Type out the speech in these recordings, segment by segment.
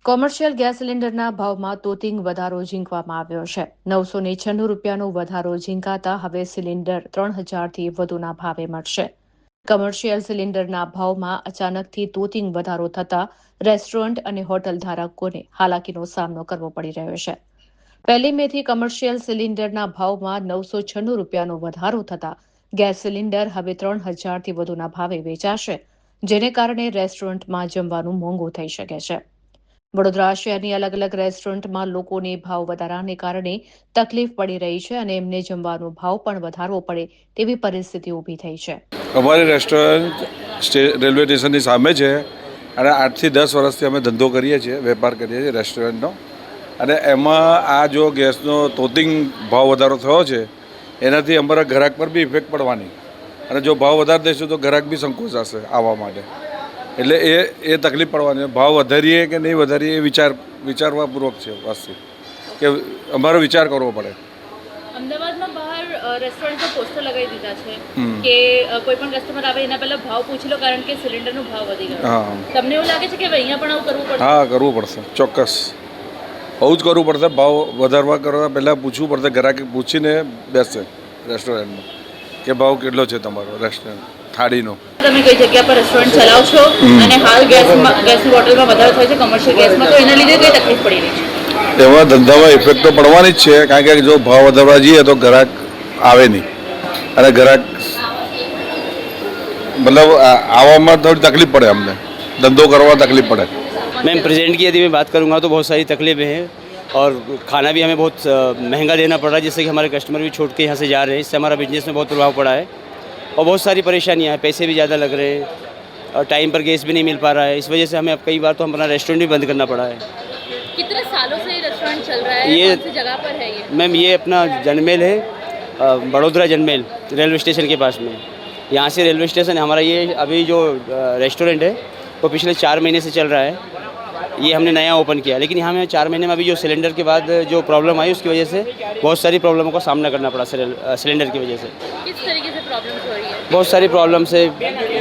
Commercial gas સિલિન્ડરના ભાવમાં તોતિંગ વધારો ઝીંકવામાં આવ્યો છે। 996 રૂપિયાનો વધારો ઝીંકાતા હવે સિલિન્ડર 3000થી વધુના ભાવે મળશે। કોમર્શિયલ સિલિન્ડરના ભાવમાં અચાનકથી તોતિંગ વધારો થતા રેસ્ટોરન્ટ અને હોટલ ધારકોને હાલાકીનો સામનો કરવો પડી રહ્યો છે। 1 મેથી કોમર્શિયલ સિલિન્ડરના ભાવમાં 996 રૂપિયાનો વધારો થતા ગેસ સિલિન્ડર હવે 3000થી વધુના ભાવે વેચાશે, જેને કારણે રેસ્ટોરન્ટમાં જમવાનું મોંઘું થઈ શકે છે। વડોદરા શહેરની અલગ અલગ રેસ્ટોરન્ટમાં લોકોને ભાવ વધારાને કારણે તકલીફ પડી રહી છે અને એમને જમવાનો ભાવ પણ વધારવો પડે તેવી પરિસ્થિતિ ઊભી થઈ છે। અમારી રેસ્ટોરન્ટ રેલવે સ્ટેશનની સામે છે અને 8 થી 10 વર્ષથી અમે ધંધો કરીએ છીએ, વેપાર કરીએ છીએ રેસ્ટોરન્ટનો। અને એમાં આ જો ગેસનો તોતિંગ ભાવ વધારો થયો છે એનાથી અમારા ગ્રાહક પર બી ઇફેક્ટ પડવાની, અને જો ભાવ વધારી દઈશું તો ગ્રાહક બી સંકોચાશે આવવા માટે, એટલે એ તકલીફ પડવાની। ભાવ વધારીએ કે નહીં વધારીએ એ વિચારવાપૂર્વક છે વસ્તુ, કે અમારો વિચાર કરવો પડે। અમદાવાદમાં બહાર રેસ્ટોરન્ટ પર પોસ્ટર લગાવી દીધા છે કે કોઈ પણ કસ્ટમર આવે એના પહેલા ભાવ પૂછી લો, કારણ કે સિલિન્ડરનો ભાવ વધી ગયો। હા, તમને એવું લાગે છે કે અહીંયા પણ આવું કરવું પડશે? હા, કરવું પડશે, ચોક્કસ બહુ જ કરવું પડશે। ભાવ વધારવા કરવા પહેલાં પૂછવું પડશે, ગ્રાહક પૂછીને બેસશે રેસ્ટોરન્ટમાં કે ભાવ કેટલો છે તમારો રેસ્ટોરન્ટ થાળીનો। તમે કઈ જગ્યા પર રેસ્ટોરન્ટ ચલાવો છો અને હાલ ગેસની બોટલમાં વધારો થયો છે કોમર્શિયલ ગેસમાં, તો એના લીધે કઈ તકલીફ પડી રહી છે? એમાં ધંધામાં ઇફેક્ટ તો પડવાની જ છે, કારણ કે જો ભાવ વધારવા જઈએ તો ગ્રાહક આવે નહીં, અને ગ્રાહક मतलब આવવામાં થોડી તકલીફ પડે, અમને ધંધો કરવા तकलीफ पड़े। मैम प्रेजेंट की यदि मैं बात करूँगा तो बहुत सारी तकलीफें हैं, और खाना भी हमें बहुत महंगा देना पड़ रहा है, जिससे कि हमारे कस्टमर भी छोड़ के यहाँ से जा रहे हैं। इससे हमारा बिजनेस में बहुत प्रभाव पड़ा है और बहुत सारी परेशानियाँ हैं। पैसे भी ज़्यादा लग रहे हैं और टाइम पर गैस भी नहीं मिल पा रहा है। इस वजह से हमें अब कई बार तो हमारा रेस्टोरेंट भी बंद करना पड़ा है। कितने सालों से ये रेस्टोरेंट चल रहा है? ये कौन सी जगह पर है ये? मैम ये अपना जनमेल है, बड़ोदरा जनमेल रेलवे स्टेशन के पास में। यहाँ से रेलवे स्टेशन हमारा ये अभी जो रेस्टोरेंट है वो पिछले 4 महीने से चल रहा है। ये हमने नया ओपन किया, लेकिन यहाँ में 4 महीने में अभी जो सिलेंडर के बाद जो प्रॉब्लम आई उसकी वजह से बहुत सारी प्रॉब्लमों का सामना करना पड़ा सिलेंडर की वजह से। किस तरीके से प्रॉब्लम्स हो रही है? बहुत सारी प्रॉब्लम्स है,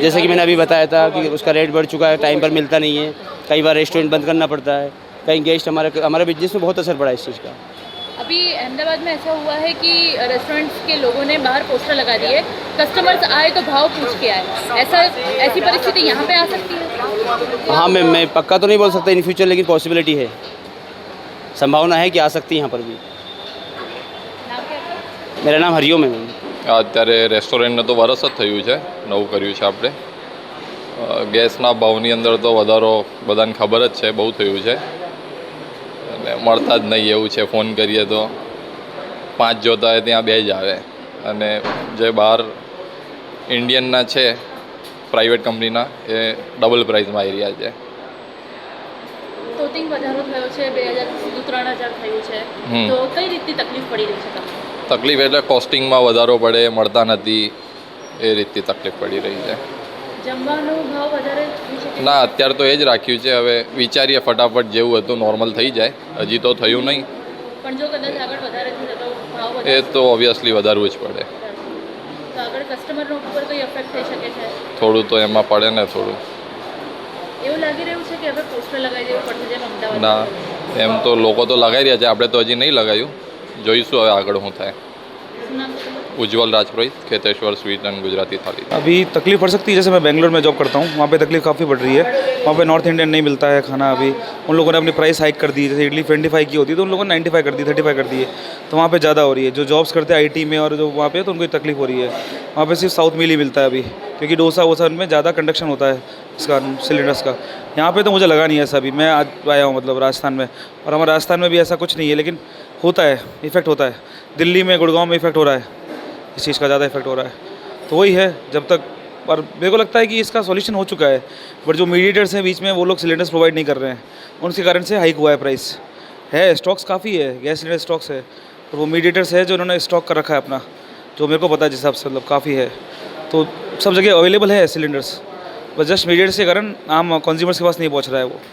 जैसे कि मैंने अभी बताया था कि उसका रेट बढ़ चुका है, टाइम पर मिलता नहीं है, कई बार रेस्टोरेंट बंद करना पड़ता है, कई गेस्ट हमारे बिजनेस में बहुत असर पड़ा है इस चीज़ का। अभी अहमदाबाद में ऐसा हुआ है कि रेस्टोरेंट्स के लोगों ने बाहर पोस्टर लगा दिए, कस्टमर्स आए तो भाव पूछ के आए। ऐसी परिस्थिति यहाँ पे आ सकती है? हाँ मैं पक्का तो नहीं बोल सकता इन फ्यूचर, लेकिन पॉसिबिलिटी है, संभावना है कि आ सकती है यहाँ पर भी। नाम क्या है? मेरा नाम हरिओम है मैम। અત્યારે રેસ્ટોરન્ટને તો વરસ જ થયું છે, નવું કર્યું છે આપણે। ગેસના ભાવની અંદર તો વધારો બધાને ખબર જ છે, બહુ થયું છે, અને મળતા જ નહીં એવું છે। ફોન કરીએ તો 5 જોતા હોય ત્યાં 2 જ આવે, અને જે બહાર ઇન્ડિયનના છે પ્રાઇવેટ કંપનીના એ ડબલ પ્રાઇસમાં આવી રહ્યા છે। તોતિંગ વધારો થયો છે, 2000 સુધી 3000 થયું છે, તો કઈ રીતની તકલીફ પડી રહી છે તમને? તકલીફ એટલે કોસ્ટિંગમાં વધારો પડે, મળતા નથી, એ રીતની તકલીફ પડી રહી છે। જમવાનો ભાવ વધારે થઈ શકે? ના, અત્યારે તો એ જ રાખ્યું છે, હવે વિચારીએ ફટાફટ જેવું હતું નોર્મલ થઈ જાય, હજી તો થયું નહીં। પણ જો કદાચ આગળ વધારે થશે તો ભાવ એ વધારે તો ઓબ્વિયસલી વધારવું જ પડે, તો આગળ કસ્ટમરનો ઉપર કઈ અફેક્ટ થઈ શકે છે? થોડું તો એમાં પડે ને થોડું। એવું લાગી રહ્યું છે કે હવે પોસ્ટર લગાવી દેવું પડશે જેમ અમદાવાદ? ના, એમ તો લોકો તો લગાવી રહ્યા છે, આપણે તો હજી નહીં લગાવ્યું, જોઈશું હવે આગળ શું થાય। શું નામ છે તમારું? उज्ज्वल राजपुरोहित, खेतेश्वर स्वीट एंड गुजराती थाली। अभी तकलीफ पड़ सकती है, जैसे मैं बेंगलोर में जॉब करता हूँ, वहाँ पे तकलीफ काफ़ी पड़ रही है। वहाँ पे नॉर्थ इंडियन नहीं मिलता है खाना। अभी उन लोगों ने अपनी प्राइस हाइक कर दी, जैसे इडली 25 की होती है तो उन लोगों ने 95 कर दी, 35 कर दी है, तो वहाँ पे ज़्यादा हो रही है। जो जॉब्स करते हैं IT में और जो वहाँ पे, तो उनको तकलीफ हो रही है। वहाँ पे सिर्फ साउथ मील ही मिलता है अभी, क्योंकि डोसा वोसा उनमें ज़्यादा कंडक्शन होता है इसका सिलेंडर्स का। यहाँ पे तो मुझे लगा नहीं है ऐसा। अभी मैं आज आया हूँ मतलब राजस्थान में, और हमारे राजस्थान में भी ऐसा कुछ नहीं है, लेकिन होता है, इफेक्ट होता है। दिल्ली में, गुड़गांव में इफेक्ट हो रहा है, इस चीज़ का ज़्यादा इफेक्ट हो रहा है। तो वही है, जब तक, और मेरे को लगता है कि इसका सॉल्यूशन हो चुका है, बट जो मीडिएटर्स हैं बीच में वो लोग सिलेंडर्स प्रोवाइड नहीं कर रहे हैं, उनके कारण से हाइक हुआ है प्राइस। है स्टॉक्स काफ़ी है, गैस सिलेंडर स्टॉक्स है, और वो मीडिएटर्स है जो उन्होंने स्टॉक कर रखा है अपना, जो मेरे को पता है जिस हिसाब से मतलब काफ़ी है, तो सब जगह अवेलेबल है सिलेंडर्स, बस जस्ट मीडिएटर्स के कारण आम कंज्यूमर्स के पास नहीं पहुँच रहा है वो।